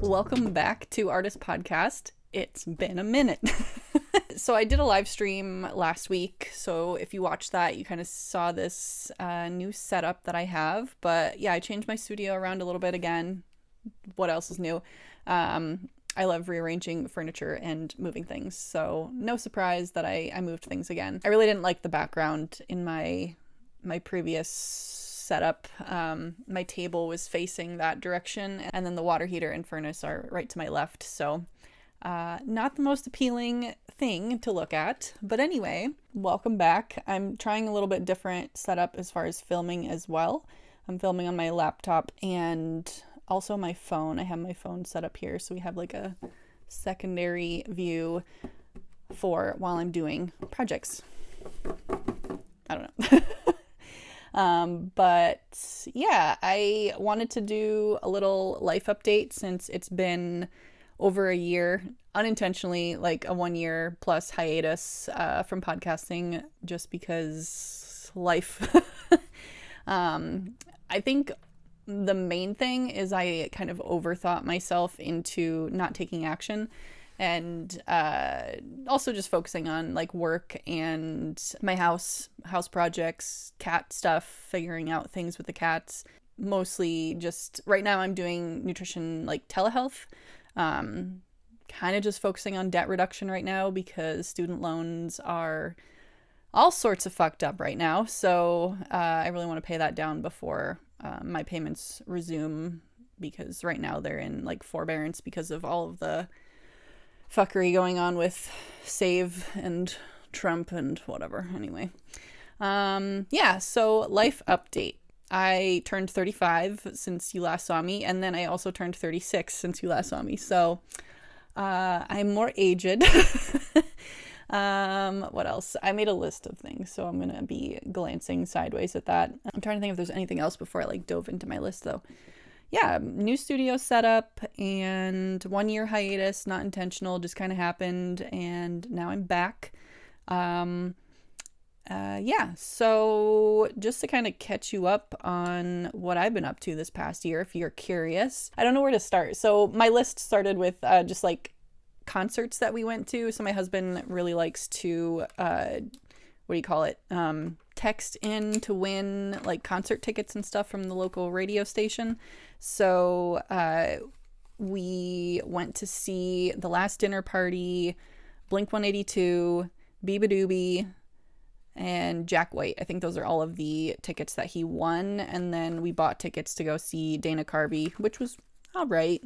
Welcome back to aRDists Podcast. It's been a minute. So I did a live stream last week. So if you watched that, you kind of saw this new setup that I have. But yeah, I changed my studio around a little bit again. What else is new? I love rearranging furniture and moving things. So no surprise that I moved things again. I really didn't like the background in my previous setup. My table was facing that direction, and then the water heater and furnace are right to my left. So not the most appealing thing to look at. But anyway, welcome back. I'm trying a little bit different setup as far as filming as well. I'm filming on my laptop and also my phone. I have my phone set up here, so we have like a secondary view for while I'm doing projects. I don't know. But yeah, I wanted to do a little life update since it's been over a year, unintentionally, like a 1 year plus hiatus from podcasting, just because life. I think the main thing is I kind of overthought myself into not taking action, and also just focusing on like work and my house projects, cat stuff, figuring out things with the cats. Mostly just right now I'm doing nutrition, like telehealth, kind of just focusing on debt reduction right now because student loans are all sorts of fucked up right now. So I really want to pay that down before my payments resume, because right now they're in like forbearance because of all of the fuckery going on with Save and Trump and whatever. Anyway, yeah, so life update. I turned 35 since you last saw me, and then I also turned 36 since you last saw me. So I'm more aged. What else? I made a list of things, so I'm gonna be glancing sideways at that. I'm trying to think if there's anything else before I like dove into my list though. Yeah, new studio setup and 1 year hiatus, not intentional, just kind of happened, and now I'm back. Yeah, so just to kind of catch you up on what I've been up to this past year, if you're curious. I don't know where to start. So my list started with just like concerts that we went to. So my husband really likes to, text in to win like concert tickets and stuff from the local radio station. So we went to see The Last Dinner Party, Blink-182, Biba Doobie, and Jack White. I think those are all of the tickets that he won. And then we bought tickets to go see Dana Carvey, which was all right.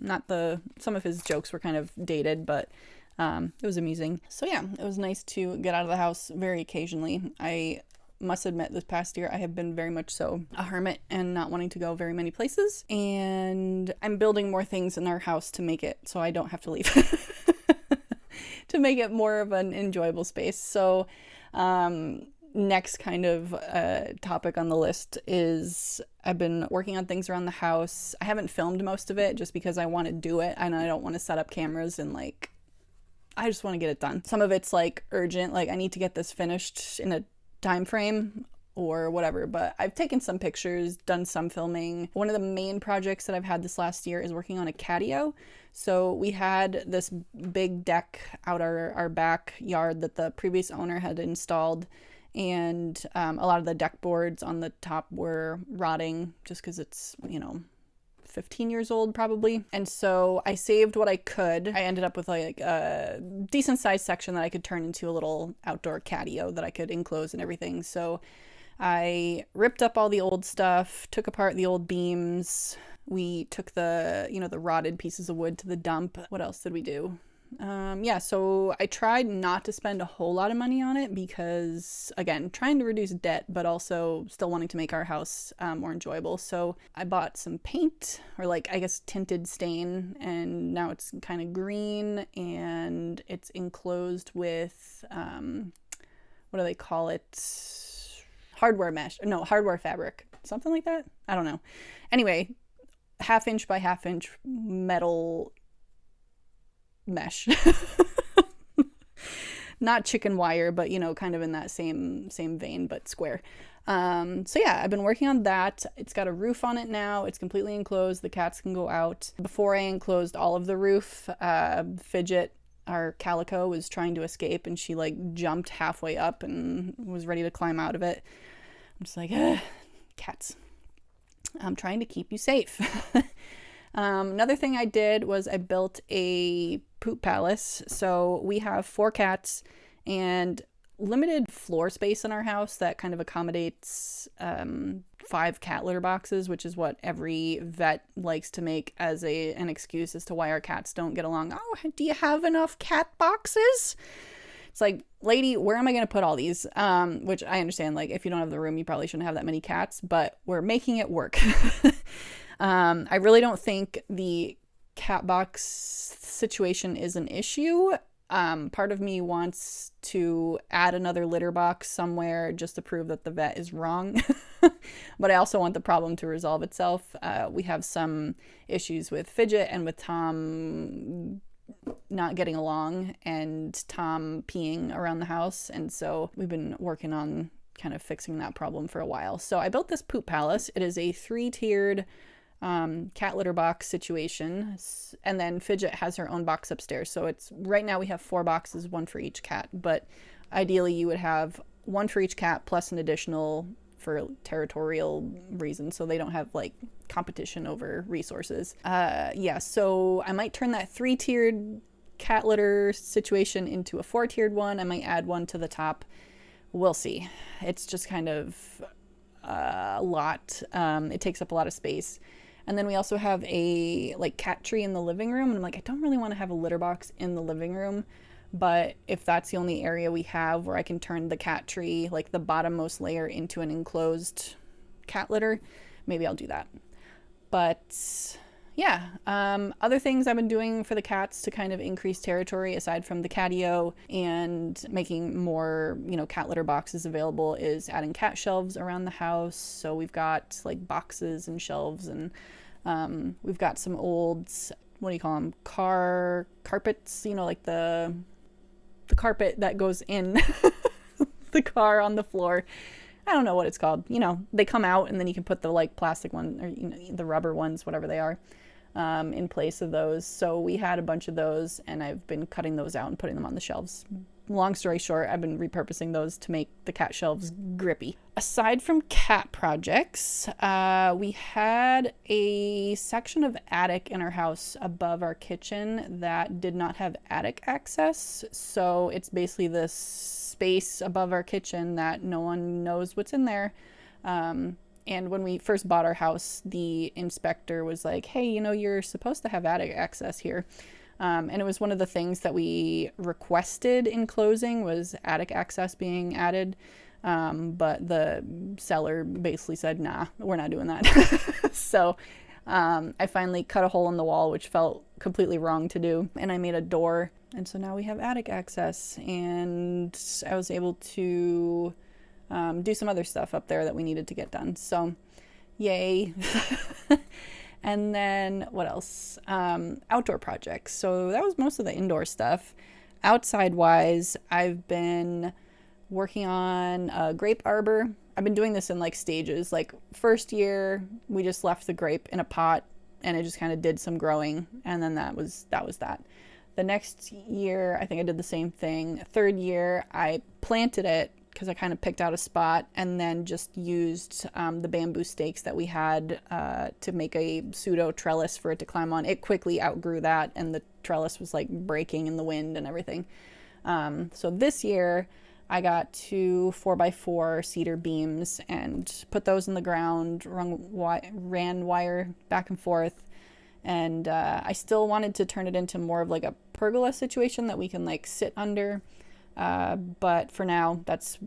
Some of his jokes were kind of dated, but it was amusing. So yeah, it was nice to get out of the house very occasionally. I must admit, this past year I have been very much so a hermit and not wanting to go very many places. And I'm building more things in our house to make it so I don't have to leave. To make it more of an enjoyable space. So next kind of topic on the list is I've been working on things around the house. I haven't filmed most of it just because I want to do it and I don't want to set up cameras and like, I just want to get it done. Some of it's like urgent, like I need to get this finished in a time frame or whatever, but I've taken some pictures, done some filming. One of the main projects that I've had this last year is working on a catio. So we had this big deck out our backyard that the previous owner had installed, and a lot of the deck boards on the top were rotting just because it's, 15 years old probably. And so I saved what I could. I ended up with like a decent sized section that I could turn into a little outdoor catio that I could enclose and everything. So I ripped up all the old stuff, took apart the old beams. We took the rotted pieces of wood to the dump. What else did we do? So I tried not to spend a whole lot of money on it because, again, trying to reduce debt, but also still wanting to make our house more enjoyable. So I bought some paint, or like, I guess, tinted stain, and now it's kind of green, and it's enclosed with, what do they call it? Hardware fabric. Something like that? I don't know. Anyway, 1/2 inch by 1/2 inch metal mesh. Not chicken wire, but kind of in that same vein, but square. So yeah, I've been working on that. It's got a roof on it now. It's completely enclosed. The cats can go out. Before I enclosed all of the roof, Fidget, our calico, was trying to escape, and she like jumped halfway up and was ready to climb out of it. I'm just like, cats, I'm trying to keep you safe. Another thing I did was I built a poop palace. So we have 4 cats and limited floor space in our house that kind of accommodates 5 cat litter boxes, which is what every vet likes to make as an excuse as to why our cats don't get along. Oh, do you have enough cat boxes? It's like, lady, where am I going to put all these? Which I understand, like, if you don't have the room, you probably shouldn't have that many cats, but we're making it work. I really don't think the cat box situation is an issue. Part of me wants to add another litter box somewhere just to prove that the vet is wrong. But I also want the problem to resolve itself. We have some issues with Fidget and with Tom not getting along and Tom peeing around the house. And so we've been working on kind of fixing that problem for a while. So I built this poop palace. It is a 3-tiered cat litter box situation, and then Fidget has her own box upstairs. So it's right now we have 4 boxes, 1 for each cat, but ideally you would have 1 for each cat plus an additional for territorial reasons, so they don't have like competition over resources. Yeah, so I might turn that 3-tiered cat litter situation into a 4-tiered one. I might add 1 to the top. We'll see. It's just kind of a lot. It takes up a lot of space. And then we also have a like cat tree in the living room. And I'm like, I don't really want to have a litter box in the living room. But if that's the only area we have where I can turn the cat tree, like the bottommost layer, into an enclosed cat litter, maybe I'll do that. But yeah, other things I've been doing for the cats to kind of increase territory aside from the catio and making more, cat litter boxes available is adding cat shelves around the house. So we've got like boxes and shelves, and we've got some old, what do you call them? Carpets, like the carpet that goes in the car on the floor. I don't know what it's called. They come out and then you can put the like plastic one or the rubber ones, whatever they are, in place of those. So we had a bunch of those and I've been cutting those out and putting them on the shelves. Long story short, I've been repurposing those to make the cat shelves grippy. Aside from cat projects, we had a section of attic in our house above our kitchen that did not have attic access. So it's basically this space above our kitchen that no one knows what's in there. And when we first bought our house, the inspector was like, hey, you're supposed to have attic access here. And it was one of the things that we requested in closing was attic access being added. But the seller basically said, nah, we're not doing that. So I finally cut a hole in the wall, which felt completely wrong to do. And I made a door. And so now we have attic access. And I was able to do some other stuff up there that we needed to get done. So yay. And then what else? Outdoor projects. So that was most of the indoor stuff. Outside wise, I've been working on a grape arbor. I've been doing this in like stages. Like first year, we just left the grape in a pot and it just kind of did some growing. And then that was that. The next year, I think I did the same thing. Third year, I planted it because I kind of picked out a spot and then just used the bamboo stakes that we had to make a pseudo trellis for it to climb on. It quickly outgrew that and the trellis was like breaking in the wind and everything. So this year I got 2 4x4 cedar beams and put those in the ground, ran wire back and forth. And I still wanted to turn it into more of like a pergola situation that we can like sit under. But for now, that's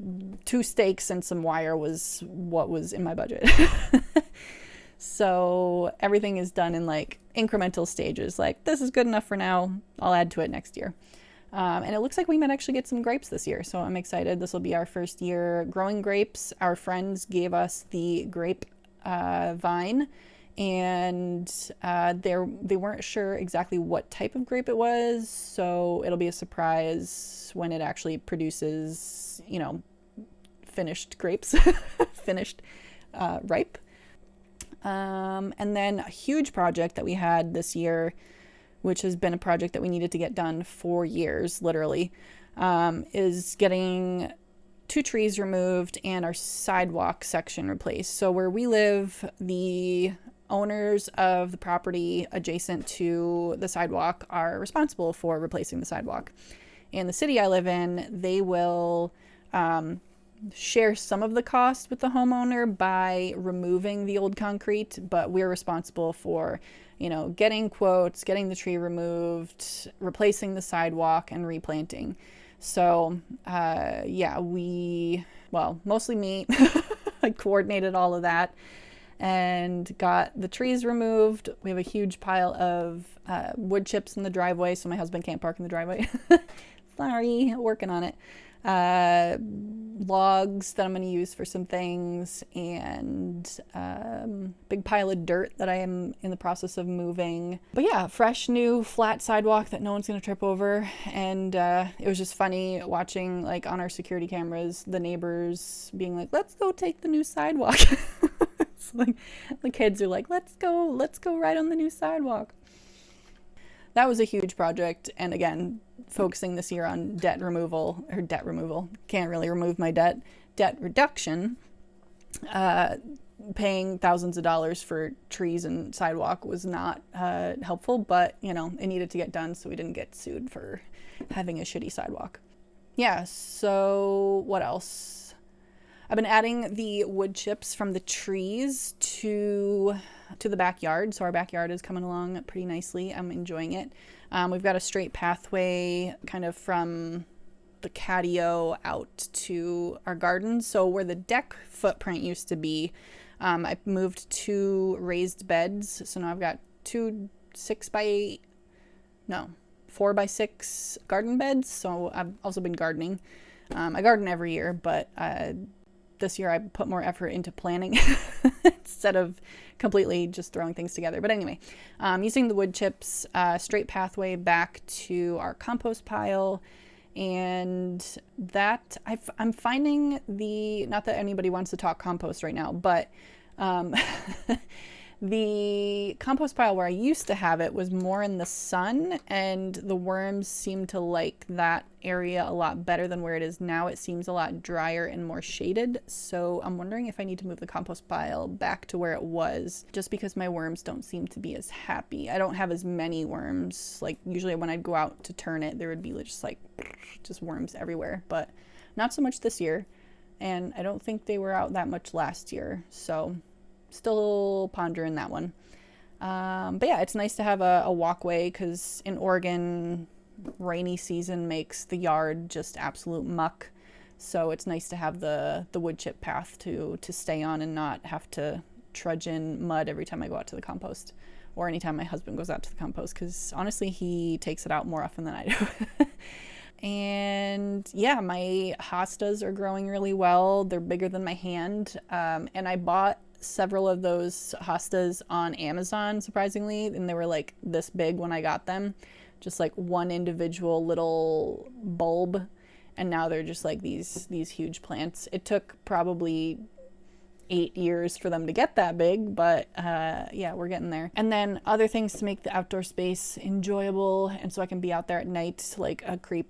2 stakes and some wire was what was in my budget. So everything is done in like incremental stages. Like this is good enough for now. I'll add to it next year. And it looks like we might actually get some grapes this year. So I'm excited. This will be our first year growing grapes. Our friends gave us the grape vine. And they weren't sure exactly what type of grape it was, so it'll be a surprise when it actually produces, finished grapes, finished ripe. And then a huge project that we had this year, which has been a project that we needed to get done for years, literally, is getting 2 trees removed and our sidewalk section replaced. So where we live, the owners of the property adjacent to the sidewalk are responsible for replacing the sidewalk. In the city I live in, they will share some of the cost with the homeowner by removing the old concrete, but we're responsible for, getting quotes, getting the tree removed, replacing the sidewalk, and replanting. So, mostly me, I coordinated all of that and got the trees removed. We have a huge pile of wood chips in the driveway, so my husband can't park in the driveway. Sorry, working on it. Logs that I'm going to use for some things, and big pile of dirt that I am in the process of moving. But yeah, fresh, new, flat sidewalk that no one's going to trip over. And it was just funny watching, like, on our security cameras, the neighbors being like, let's go take the new sidewalk. It's like the kids are like, let's go ride on the new sidewalk. That was a huge project, and again, focusing this year on debt removal. Can't really remove my debt reduction. Paying thousands of dollars for trees and sidewalk was not helpful, but it needed to get done so we didn't get sued for having a shitty sidewalk. Yeah, so what else? I've been adding the wood chips from the trees to the backyard. So our backyard is coming along pretty nicely. I'm enjoying it. We've got a straight pathway kind of from the catio out to our garden. So where the deck footprint used to be, I moved 2 raised beds. So now I've got 2 4 by 6 garden beds. So I've also been gardening. I garden every year, but this year I put more effort into planning instead of completely just throwing things together. But anyway, using the wood chips, straight pathway back to our compost pile. And that I'm finding not that anybody wants to talk compost right now, but the compost pile where I used to have it was more in the sun, and the worms seem to like that area a lot better than where it is now. It seems a lot drier and more shaded. So I'm wondering if I need to move the compost pile back to where it was, just because my worms don't seem to be as happy. I don't have as many worms. Like usually when I'd go out to turn it, there would be just worms everywhere, but not so much this year. And I don't think they were out that much last year. So still pondering that one. But yeah, it's nice to have a walkway, because in Oregon, rainy season makes the yard just absolute muck. So it's nice to have the wood chip path to stay on and not have to trudge in mud every time I go out to the compost, or anytime my husband goes out to the compost, because honestly, he takes it out more often than I do. And yeah, my hostas are growing really well. They're bigger than my hand. And I bought several of those hostas on Amazon, surprisingly, and they were like this big when I got them, just like one individual little bulb, and now they're just like these huge plants. It took probably 8 years for them to get that big, but yeah, we're getting there. And then other things to make the outdoor space enjoyable, and so I can be out there at night like a creep,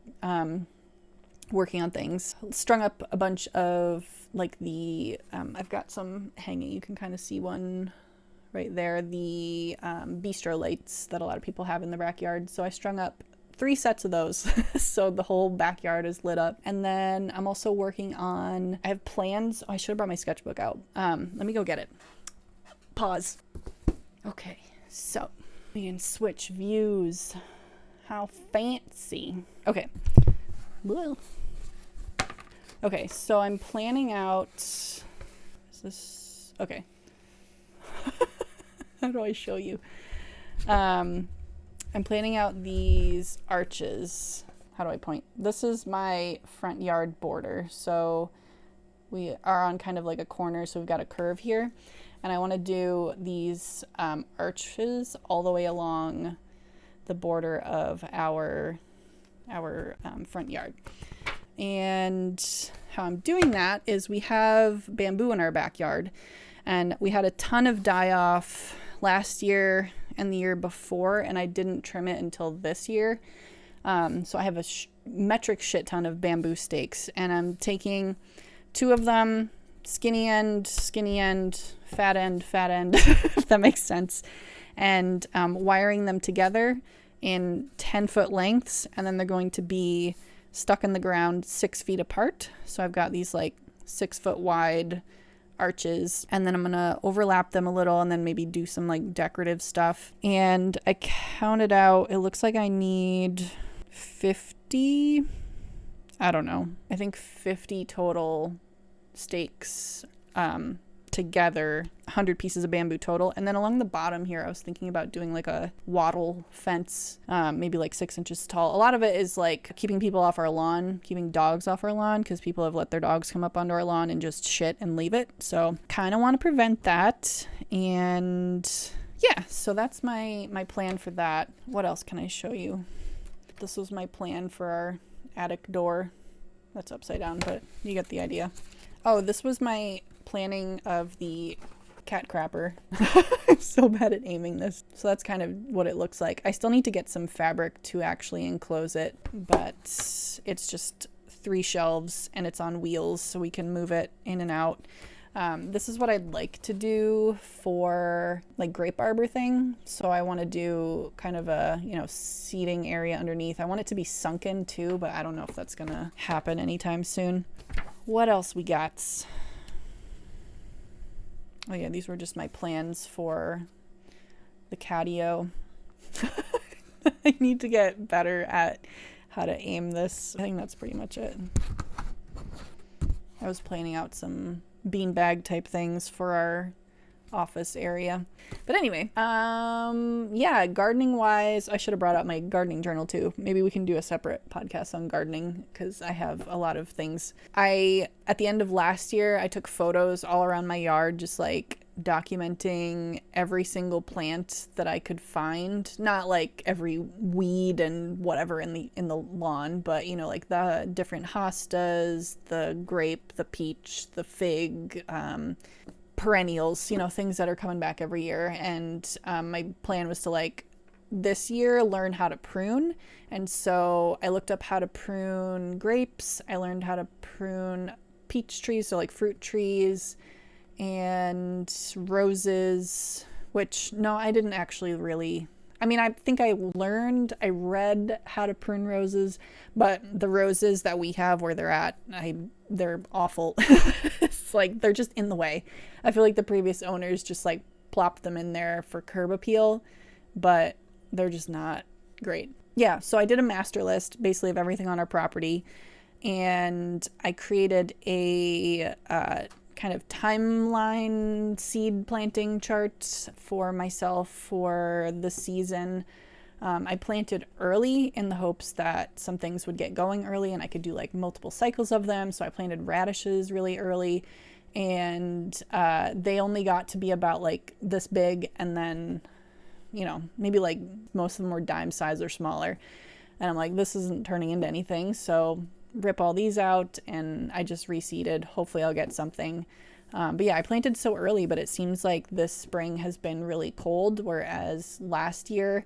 working on things. Strung up a bunch of like I've got some hanging. You can kind of see one right there, the bistro lights that a lot of people have in the backyard. So I strung up 3 sets of those so the whole backyard is lit up. And then I'm also working on, I have plans. I should have brought my sketchbook out. Let me go get it. Pause. Okay, so we can switch views. How fancy. Okay. Whoa. Okay, so I'm planning out, is this, okay. How do I show you? I'm planning out these arches. How do I point? This is my front yard border. So we are on kind of like a corner, so we've got a curve here. And I want to do these arches all the way along the border of our front yard. And how I'm doing that is we have bamboo in our backyard, and we had a ton of die-off last year and the year before, and I didn't trim it until this year. So I have a metric shit ton of bamboo stakes, and I'm taking 2 of them, skinny end, fat end, if that makes sense, and wiring them together in 10-foot lengths, and then they're going to be stuck in the ground 6 feet apart. So I've got these like 6-foot wide arches, and then I'm gonna overlap them a little and then maybe do some like decorative stuff. And I counted out, it looks like I need 50, I don't know, I think 50 total stakes together, 100 pieces of bamboo total. And then along the bottom here, I was thinking about doing like a wattle fence, maybe like 6 inches tall. A lot of it is like keeping people off our lawn, keeping dogs off our lawn, because people have let their dogs come up onto our lawn and just shit and leave it. So kind of want to prevent that. And yeah, so that's my plan for that. What else can I show you? This was my plan for our attic door. That's upside down, but you get the idea. Oh, this was my planning of the cat crapper. I'm so bad at aiming this. So that's kind of what it looks like. I still need to get some fabric to actually enclose it, but it's just 3 shelves and it's on wheels so we can move it in and out. This is what I'd like to do for like grape arbor thing. So I want to do kind of a, seating area underneath. I want it to be sunken too, but I don't know if that's gonna happen anytime soon. What else we got? Oh yeah, these were just my plans for the catio. I need to get better at how to aim this. I think that's pretty much it. I was planning out some beanbag type things for our office area. But anyway, yeah, gardening wise, I should have brought out my gardening journal too. Maybe we can do a separate podcast on gardening because I have a lot of things. At the end of last year, I took photos all around my yard, just like documenting every single plant that I could find. Not like every weed and whatever in the lawn, but like the different hostas, the grape, the peach, the fig, perennials, things that are coming back every year. And my plan was to like this year learn how to prune. And so I looked up how to prune grapes. I learned how to prune peach trees, so like fruit trees, and roses, which no, I didn't actually really. I mean, I think I read how to prune roses, but the roses that we have where they're at, they're awful. It's like, they're just in the way. I feel like the previous owners just like plopped them in there for curb appeal, but they're just not great. Yeah, so I did a master list basically of everything on our property, and I created a kind of timeline seed planting chart for myself for the season. I planted early in the hopes that some things would get going early and I could do like multiple cycles of them. So I planted radishes really early, and they only got to be about like this big, and then maybe like most of them were dime size or smaller, and I'm like, this isn't turning into anything, so rip all these out, and I just reseeded. Hopefully I'll get something. But yeah, I planted so early, but it seems like this spring has been really cold, whereas last year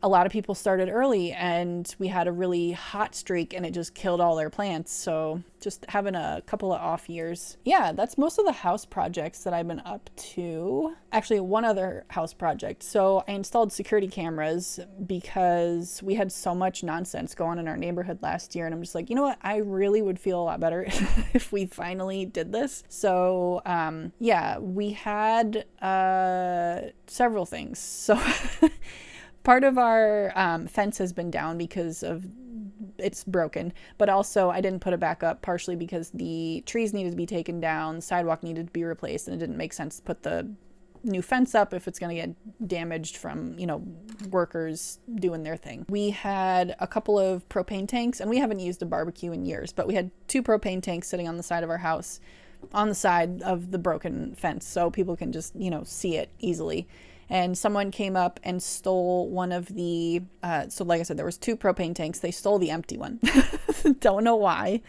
a lot of people started early and we had a really hot streak and it just killed all their plants. So just having a couple of off years. Yeah, that's most of the house projects that I've been up to. Actually, one other house project. So I installed security cameras because we had so much nonsense go on in our neighborhood last year. And I'm just like, you know what? I really would feel a lot better if we finally did this. So yeah, we had several things. So part of our fence has been down because of it's broken, but also I didn't put it back up partially because the trees needed to be taken down, the sidewalk needed to be replaced, and it didn't make sense to put the new fence up if it's going to get damaged from, workers doing their thing. We had a couple of propane tanks, and we haven't used a barbecue in years, but we had 2 propane tanks sitting on the side of our house on the side of the broken fence so people can just, see it easily. and someone came up and stole one of the, so like I said, there was 2 propane tanks. They stole the empty one. Don't know why.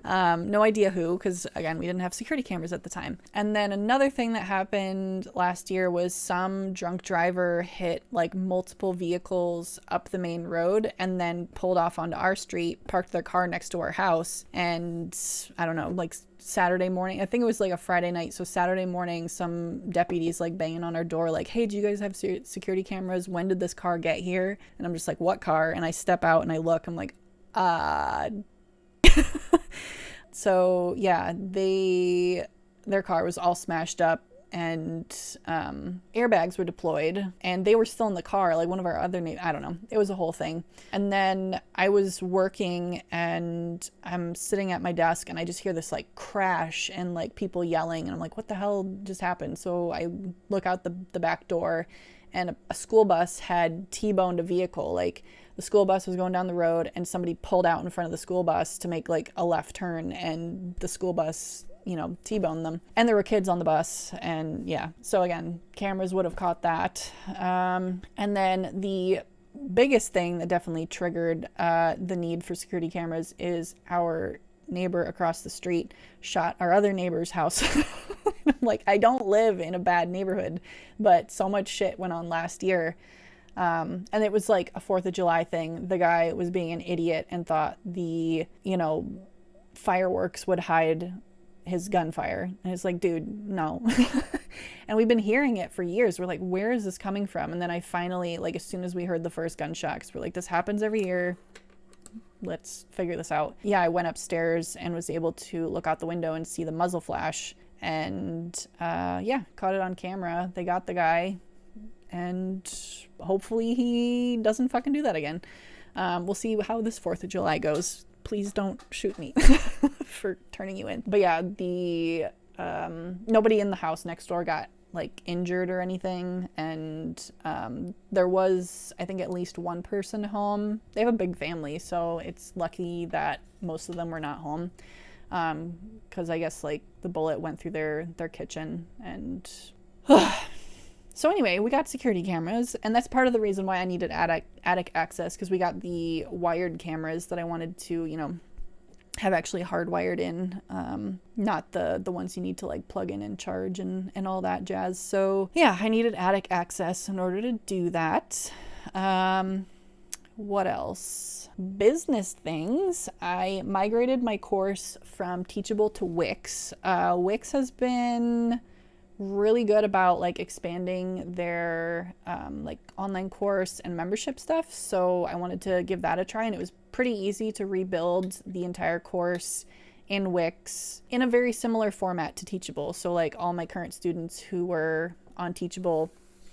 No idea who, because again, we didn't have security cameras at the time. And then another thing that happened last year was some drunk driver hit like multiple vehicles up the main road and then pulled off onto our street, parked their car next to our house. And I don't know, like Saturday morning, I think it was like a Friday night. So Saturday morning, some deputies like banging on our door, like, hey, do you guys have security cameras? When did this car get here? And I'm just like, what car? And I step out and I look, I'm like, so yeah, their car was all smashed up, and airbags were deployed, and they were still in the car. Like one of our other I don't know, it was a whole thing. And then I was working and I'm sitting at my desk and I just hear this like crash and like people yelling, and I'm like, what the hell just happened? So I look out the back door, and a school bus had T-boned a vehicle. Like the school bus was going down the road and somebody pulled out in front of the school bus to make like a left turn, and the school bus, you know, T-boned them. And there were kids on the bus, and yeah. So again, cameras would have caught that. And then the biggest thing that definitely triggered the need for security cameras is our neighbor across the street shot our other neighbor's house. I'm like, I don't live in a bad neighborhood, but so much shit went on last year. And it was like a 4th of July thing. The guy was being an idiot and thought the, you know, fireworks would hide his gunfire. And it's like, dude, no. And we've been hearing it for years. We're like, where is this coming from? And then I finally, like, as soon as we heard the first gunshot, 'cause we're like, this happens every year. Let's figure this out. Yeah, I went upstairs and was able to look out the window and see the muzzle flash. And yeah, caught it on camera. They got the guy. And hopefully he doesn't fucking do that again. We'll see how this 4th of July goes. Please don't shoot me for turning you in. But yeah, the nobody in the house next door got like injured or anything. And there was, I think, at least one person home. They have a big family, so it's lucky that most of them were not home. Because I guess like the bullet went through their kitchen. And so anyway, we got security cameras, and that's part of the reason why I needed attic access, because we got the wired cameras that I wanted to, you know, have actually hardwired in, not the ones you need to like plug in and charge and all that jazz. So yeah, I needed attic access in order to do that. What else? Business things. I migrated my course from Teachable to Wix. Wix has been really good about like expanding their like online course and membership stuff. So I wanted to give that a try, and it was pretty easy to rebuild the entire course in Wix in a very similar format to Teachable. So like all my current students who were on Teachable,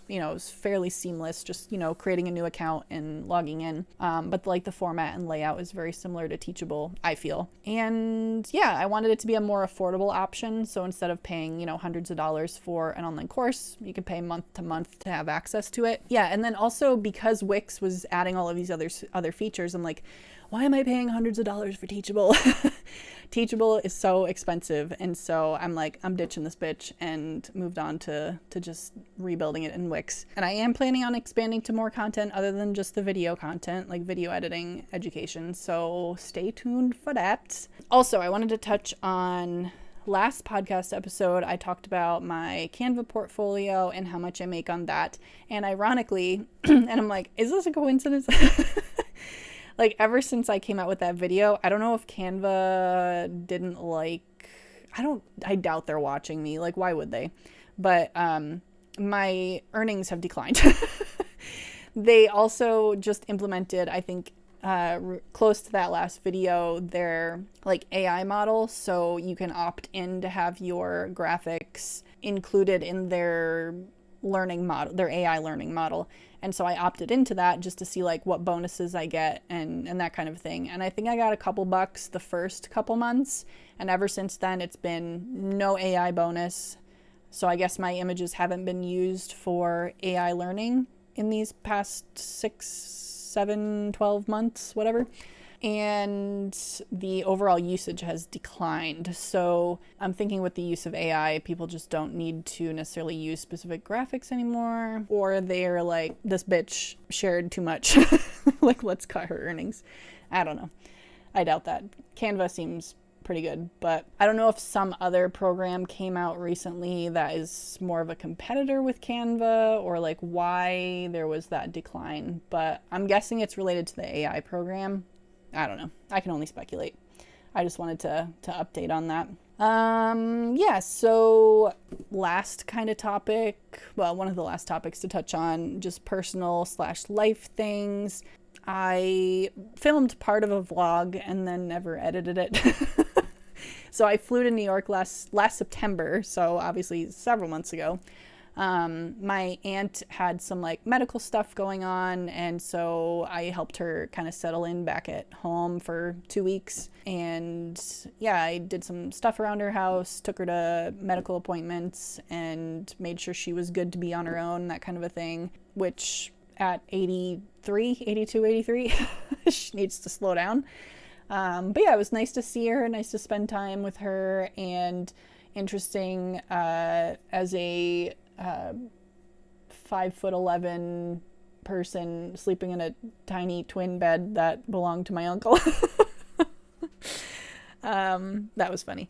you know, it was fairly seamless, just, you know, creating a new account and logging in. But like the format and layout is very similar to Teachable, I feel. And yeah, I wanted it to be a more affordable option. So instead of paying, you know, hundreds of dollars for an online course, you can pay month to month to have access to it. Yeah, and then also because Wix was adding all of these other features, I'm like, why am I paying hundreds of dollars for Teachable? Teachable is so expensive, and so I'm like, I'm ditching this bitch, and moved on to just rebuilding it in Wix. And I am planning on expanding to more content other than just the video content, like video editing, education, so stay tuned for that. Also, I wanted to touch on last podcast episode. I talked about my Canva portfolio and how much I make on that, and ironically, and I'm like, is this a coincidence? Like, ever since I came out with that video, I don't know if Canva didn't like, I doubt they're watching me. Like, why would they? But my earnings have declined. They also just implemented, I think, close to that last video, their like AI model. So you can opt in to have your graphics included in their learning model, their AI learning model. And so I opted into that just to see like what bonuses I get and that kind of thing. And I think I got a couple bucks the first couple months. And ever since then, it's been no AI bonus. So I guess my images haven't been used for AI learning in these past 6, 7, 12 months, whatever. and the overall usage has declined. So I'm thinking with the use of AI, people just don't need to necessarily use specific graphics anymore, or they're like, this bitch shared too much. Like, let's cut her earnings. I don't know. I doubt that. Canva seems pretty good, but I don't know if some other program came out recently that is more of a competitor with Canva, or like why there was that decline, but I'm guessing it's related to the AI program. I don't know. I can only speculate. I just wanted to update on that. Yeah, so last kind of topic, well, one of the last topics to touch on, just personal / life things. I filmed part of a vlog and then never edited it. So I flew to New York last September, so obviously several months ago. My aunt had some like medical stuff going on, and so I helped her kind of settle in back at home for 2 weeks. And yeah, I did some stuff around her house, took her to medical appointments, and made sure she was good to be on her own, that kind of a thing, which at 83, she needs to slow down. But yeah, it was nice to see her, nice to spend time with her, and interesting as a 5'11" person sleeping in a tiny twin bed that belonged to my uncle. That was funny.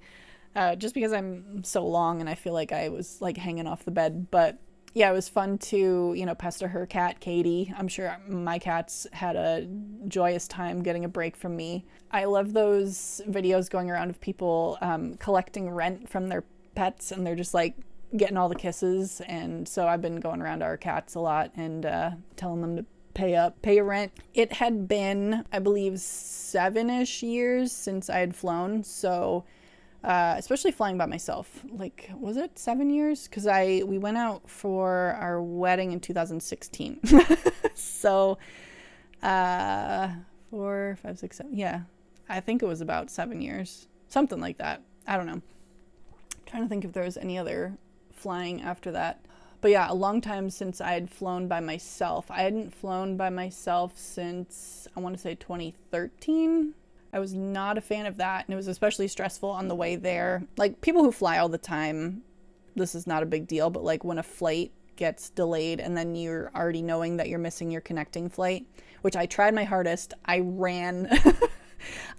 Just because I'm so long and I feel like I was like hanging off the bed, but yeah, it was fun to, pester her cat, Katie. I'm sure my cats had a joyous time getting a break from me. I love those videos going around of people collecting rent from their pets, and they're just like getting all the kisses. And so I've been going around our cats a lot and telling them to pay rent. It had been, I believe, 7-ish years since I had flown. So especially flying by myself. Like, was it 7 years? Because we went out for our wedding in 2016. So 4, 5, 6, 7. Yeah, I think it was about 7 years, something like that. I don't know. I'm trying to think if there was any other flying after that. But yeah, a long time since I had flown by myself. I hadn't flown by myself since, I want to say, 2013. I was not a fan of that, and it was especially stressful on the way there. Like, people who fly all the time, this is not a big deal, but like when a flight gets delayed and then you're already knowing that you're missing your connecting flight, which I tried my hardest. I ran.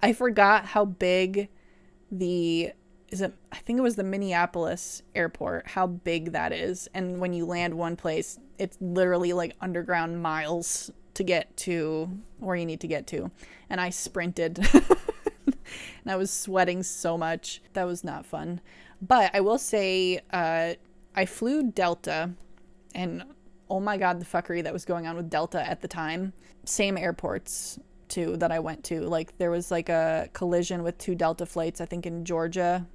I forgot how big I think it was the Minneapolis airport, how big that is. And when you land one place, it's literally like underground miles to get to where you need to get to. And I sprinted and I was sweating so much. That was not fun. But I will say, I flew Delta, and oh my God, the fuckery that was going on with Delta at the time. Same airports too that I went to. Like, there was like a collision with 2 Delta flights, I think in Georgia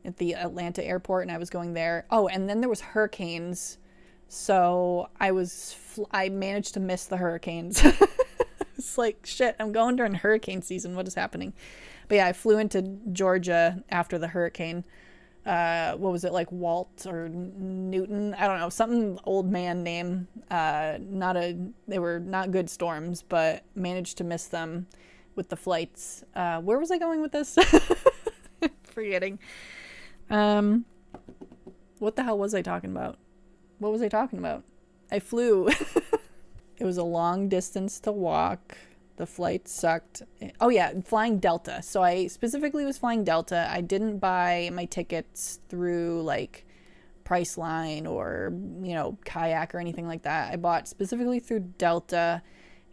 at the Atlanta airport, and I was going there. Oh, and then there was hurricanes. So I managed to miss the hurricanes. It's like, shit, I'm going during hurricane season. What is happening? But yeah, I flew into Georgia after the hurricane. What was it, like Walt or Newton? I don't know, something old man name. They were not good storms, but managed to miss them with the flights. Where was I going with this? Forgetting. What the hell was I talking about? What was I talking about? I flew. It was a long distance to walk. The flight sucked. Oh yeah, flying Delta. So I specifically was flying Delta. I didn't buy my tickets through like Priceline or, Kayak or anything like that. I bought specifically through Delta,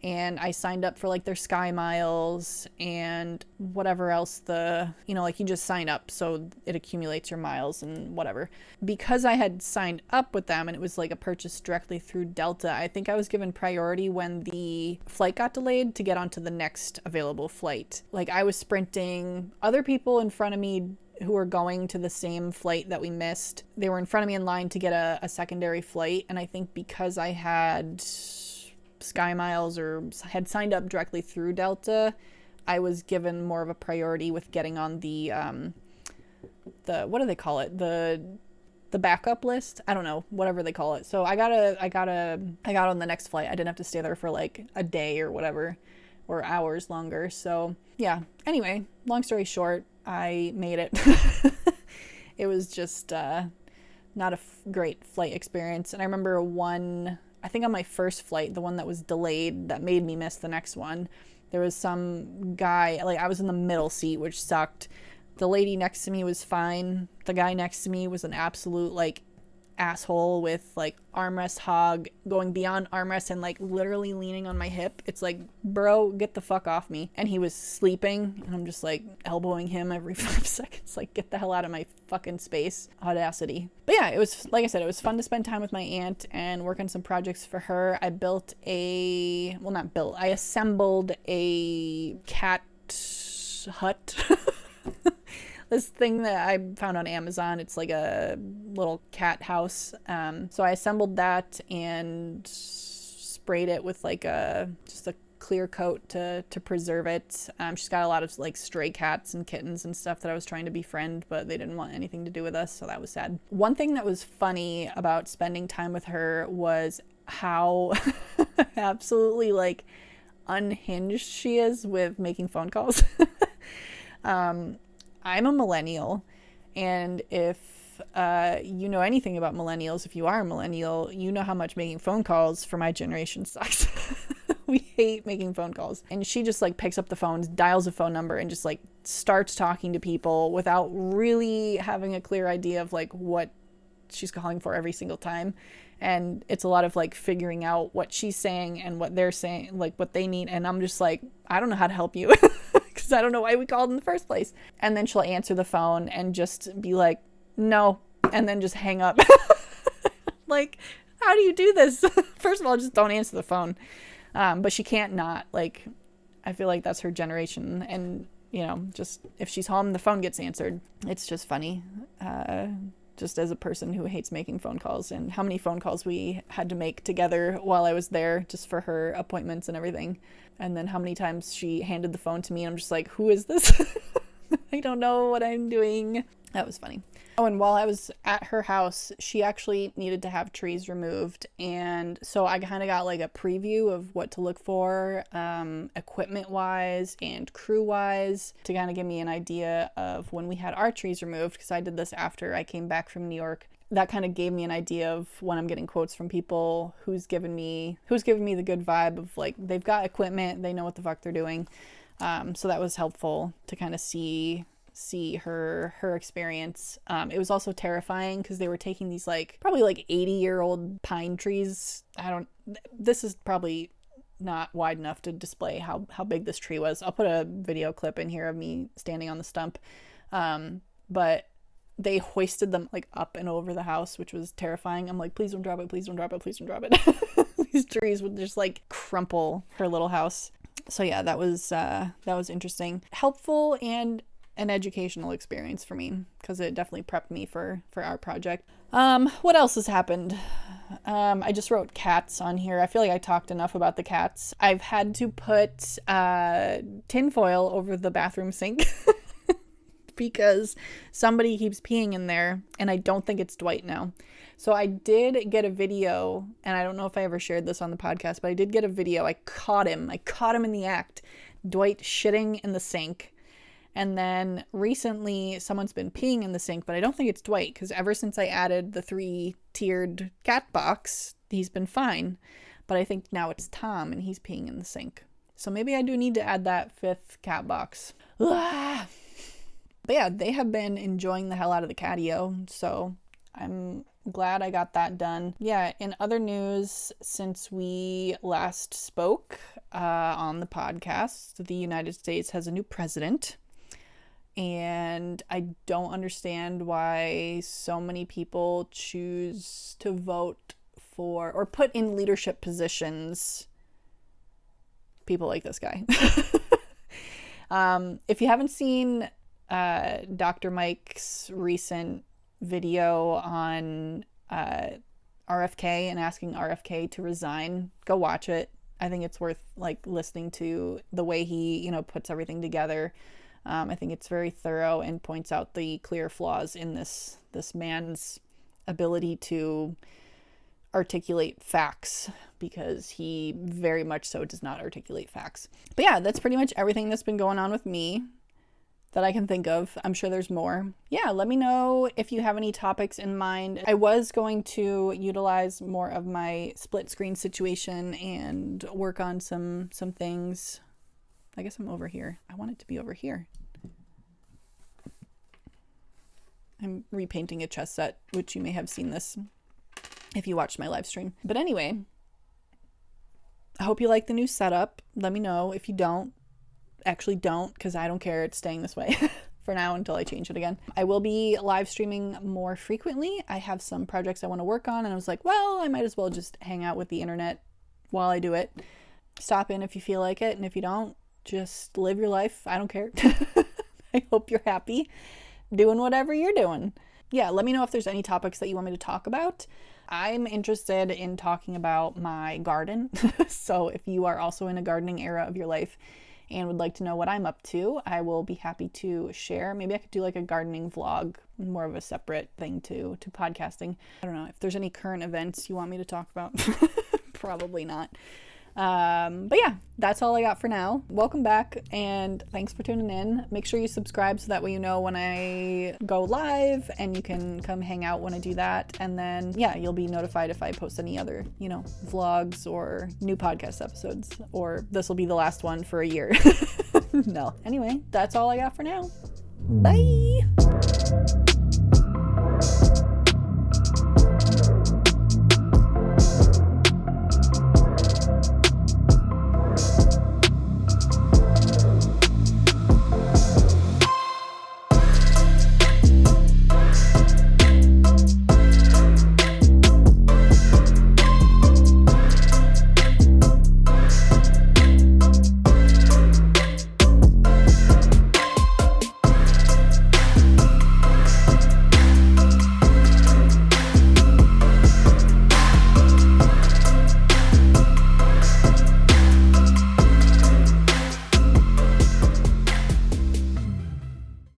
and I signed up for like their Sky Miles and whatever else you just sign up so it accumulates your miles and whatever. Because I had signed up with them and it was like a purchase directly through Delta, I think I was given priority when the flight got delayed to get onto the next available flight. Like, I was sprinting. Other people in front of me who were going to the same flight that we missed, they were in front of me in line to get a secondary flight. And I think because I had Sky Miles or had signed up directly through Delta, I was given more of a priority with getting on the what do they call it? The backup list? I don't know, whatever they call it. So I got on the next flight. I didn't have to stay there for like a day or whatever, or hours longer. So yeah, anyway, long story short, I made it. It was just not a great flight experience. And I remember I think on my first flight, the one that was delayed that made me miss the next one, there was some guy, like I was in the middle seat, which sucked. The lady next to me was fine. The guy next to me was an absolute like asshole with like armrest hog, going beyond armrest and like literally leaning on my hip. It's like, bro, get the fuck off me. And he was sleeping and I'm just like elbowing him every 5 seconds, like get the hell out of my fucking space. Audacity. But yeah, it was, like I said, it was fun to spend time with my aunt and work on some projects for her. I I assembled a cat hut. This thing that I found on Amazon. It's like a little cat house. So I assembled that and sprayed it with like just a clear coat to preserve it. She's got a lot of like stray cats and kittens and stuff that I was trying to befriend, but they didn't want anything to do with us, so that was sad. One thing that was funny about spending time with her was how absolutely like unhinged she is with making phone calls. I'm a millennial, and if you know anything about millennials, if you are a millennial, you know how much making phone calls for my generation sucks. We hate making phone calls. And she just like picks up the phone, dials a phone number, and just like starts talking to people without really having a clear idea of like what she's calling for every single time. And it's a lot of like figuring out what she's saying and what they're saying, like what they need. And I'm just like, I don't know how to help you. Because I don't know why we called in the first place. And then she'll answer the phone and just be like, no, and then just hang up. Like, how do you do this? First of all, just don't answer the phone. But she can't not. Like, I feel like that's her generation. And, you know, just if she's home, the phone gets answered. It's just funny. Just as a person who hates making phone calls, and how many phone calls we had to make together while I was there just for her appointments and everything. And then how many times she handed the phone to me and I'm just like, who is this? I don't know what I'm doing. That was funny. Oh, and while I was at her house, she actually needed to have trees removed. And so I kind of got like a preview of what to look for, equipment-wise and crew-wise, to kind of give me an idea of when we had our trees removed, because I did this after I came back from New York. That kind of gave me an idea of when I'm getting quotes from people, who's giving me the good vibe of like, they've got equipment, they know what the fuck they're doing. So that was helpful to kind of see her experience. It was also terrifying because they were taking these like probably like 80-year-old pine trees. This is probably not wide enough to display how big this tree was. I'll put a video clip in here of me standing on the stump. But they hoisted them like up and over the house, which was terrifying. I'm like, please don't drop it, please don't drop it, please don't drop it. These trees would just like crumple her little house. So yeah, that was interesting, helpful, and an educational experience for me, because it definitely prepped me for our project. What else has happened? I just wrote cats on here. I feel like I talked enough about the cats. I've had to put tinfoil over the bathroom sink because somebody keeps peeing in there, and I don't think it's Dwight now. So I did get a video, and I don't know if I ever shared this on the podcast, but I did get a video. I caught him in the act. Dwight shitting in the sink. And then recently someone's been peeing in the sink, but I don't think it's Dwight, because ever since I added the 3-tiered cat box, he's been fine. But I think now it's Tom and he's peeing in the sink. So maybe I do need to add that 5th cat box. But yeah, they have been enjoying the hell out of the catio, so I'm glad I got that done. Yeah, in other news, since we last spoke on the podcast, the United States has a new president. And I don't understand why so many people choose to vote for or put in leadership positions people like this guy. If you haven't seen Dr. Mike's recent video on RFK and asking RFK to resign, go watch it. I think it's worth like listening to the way he, puts everything together. I think it's very thorough and points out the clear flaws in this man's ability to articulate facts because he very much so does not articulate facts. But yeah, that's pretty much everything that's been going on with me that I can think of. I'm sure there's more. Yeah, let me know if you have any topics in mind. I was going to utilize more of my split screen situation and work on some things. I guess I'm over here. I want it to be over here. I'm repainting a chess set, which you may have seen this if you watched my live stream. But anyway, I hope you like the new setup. Let me know if you don't. Actually don't, because I don't care. It's staying this way for now until I change it again. I will be live streaming more frequently. I have some projects I want to work on, and I was like, well, I might as well just hang out with the internet while I do it. Stop in if you feel like it, and if you don't, just live your life. I don't care. I hope you're happy doing whatever you're doing. Yeah, let me know if there's any topics that you want me to talk about. I'm interested in talking about my garden. So if you are also in a gardening era of your life and would like to know what I'm up to, I will be happy to share. Maybe I could do like a gardening vlog, more of a separate thing to podcasting. I don't know if there's any current events you want me to talk about. Probably not. But yeah, that's all I got for now. Welcome back, and thanks for tuning in. Make sure you subscribe so that way you know when I go live, and you can come hang out when I do that. And then, yeah, you'll be notified if I post any other, vlogs or new podcast episodes, or this will be the last one for a year. No. Anyway, that's all I got for now. Bye!